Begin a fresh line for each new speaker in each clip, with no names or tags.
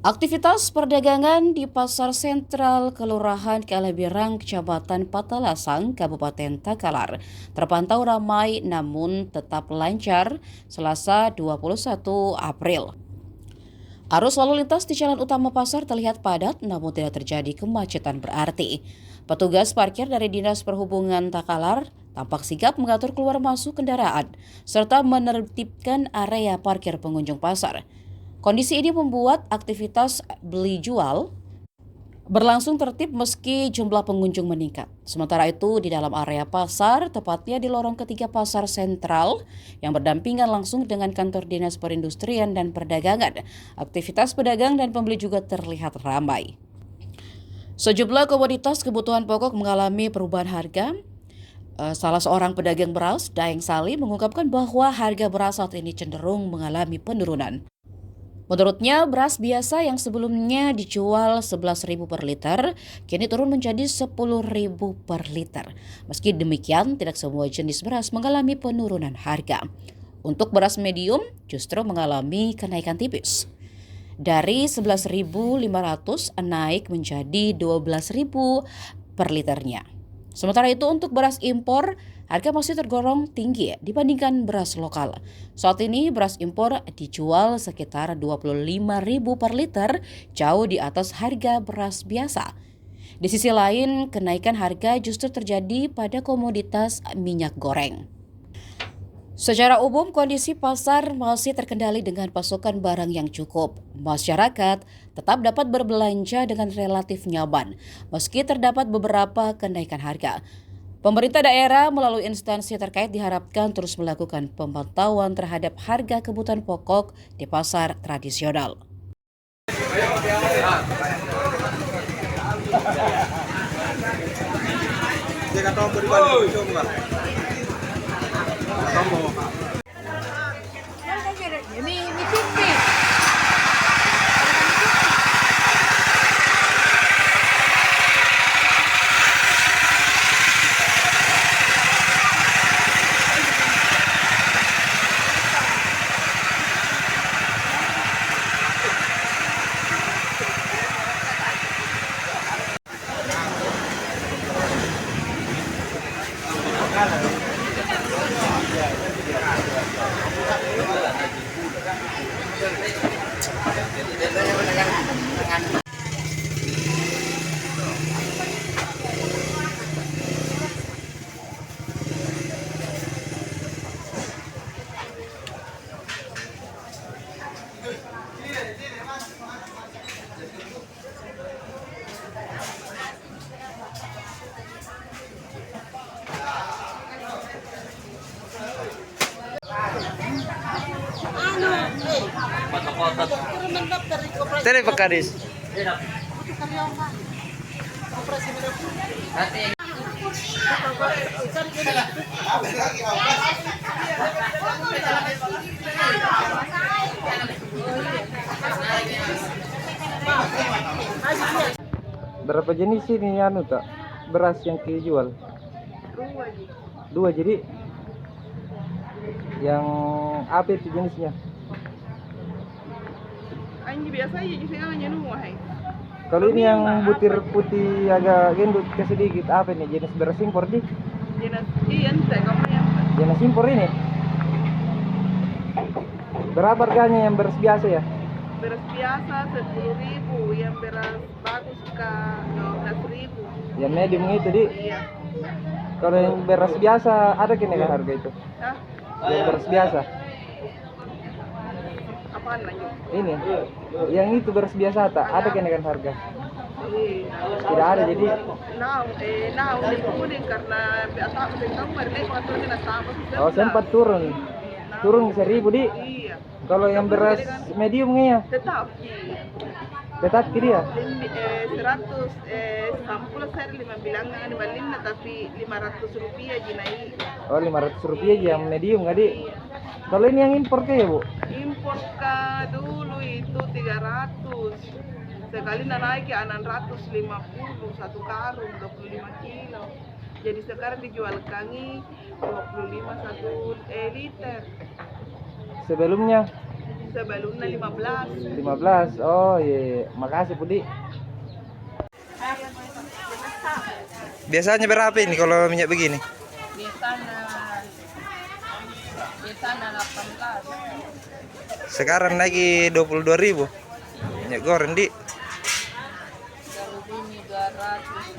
Aktivitas perdagangan di Pasar Sentral Kelurahan Kalabirang, Kecamatan Patalasang, Kabupaten Takalar terpantau ramai namun tetap lancar Selasa 21 April. Arus lalu lintas di jalan utama pasar terlihat padat namun tidak terjadi kemacetan berarti. Petugas parkir dari Dinas Perhubungan Takalar tampak sigap mengatur keluar masuk kendaraan serta menertibkan area parkir pengunjung pasar. Kondisi ini membuat aktivitas beli jual berlangsung tertib meski jumlah pengunjung meningkat. Sementara itu di dalam area pasar, tepatnya di lorong ketiga pasar sentral yang berdampingan langsung dengan kantor Dinas Perindustrian dan Perdagangan, aktivitas pedagang dan pembeli juga terlihat ramai. Sejumlah komoditas kebutuhan pokok mengalami perubahan harga. Salah seorang pedagang beras, Daeng Sali, mengungkapkan bahwa harga beras saat ini cenderung mengalami penurunan. Menurutnya, beras biasa yang sebelumnya dijual 11.000 per liter, kini turun menjadi 10.000 per liter. Meski demikian, tidak semua jenis beras mengalami penurunan harga. Untuk beras medium justru mengalami kenaikan tipis. Dari 11.500 naik menjadi 12.000 per liternya. Sementara itu untuk beras impor, harga masih tergolong tinggi dibandingkan beras lokal. Saat ini beras impor dijual sekitar 25.000 per liter, jauh di atas harga beras biasa. Di sisi lain, kenaikan harga justru terjadi pada komoditas minyak goreng. Secara umum, kondisi pasar masih terkendali dengan pasokan barang yang cukup. Masyarakat tetap dapat berbelanja dengan relatif nyaman, meski terdapat beberapa kenaikan harga. Pemerintah daerah melalui instansi terkait diharapkan terus melakukan pemantauan terhadap harga kebutuhan pokok di pasar tradisional.
Tele Pekaris. Berapa jenis ini anu tak beras yang dijual? Dua jadi yang apa itu jenisnya?
Anjing biasa aja sih hanya nuah.
Kalau ini yang butir putih agak gendut sedikit apa ini jenis beras impor di?
Jenis iya entah kamu yang
Jenis impor ini. Berapa harganya yang beras biasa ya?
beras biasa 10.000, yang beras bagus ke 12.000.
Yang medium itu di.
Iya.
Kalau yang beras biasa ada kenaikan harga itu?
Hah?
Yang beras biasa.
Apaan lanjut?
Ini. Yang itu beras biasa tak ada kenaikan harga? Tidak ada jadi.
Nah, udah kemudian karena biasa tahu mereka waktu kita sama.
Oh sempat turun. Turun 1.000 di.
Iya.
Kalau yang beras mediumnya
Tetap
tetap kiri ya?
100 sampul saya 5 bilang di Balina tapi 500 rupiah jinai.
Oh 500 rupiah aja yang medium nggak di? Kalau ini yang impor ke ya bu?
Impor dulu itu 300, sekali naik ya 650 satu karung 25 kilo. Jadi sekarang dijual kangi 25 satu liter.
Sebelumnya
sebelumnya 15.
15. Oh iya, makasih Budi. Biasanya berapa ini kalau minyak begini?
Biasanya 18.
Sekarang lagi 22.000 minyak goreng di.
Kalau ini 200.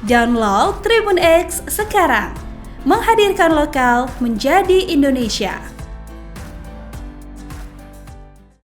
Download Tribun X sekarang, menghadirkan lokal menjadi Indonesia.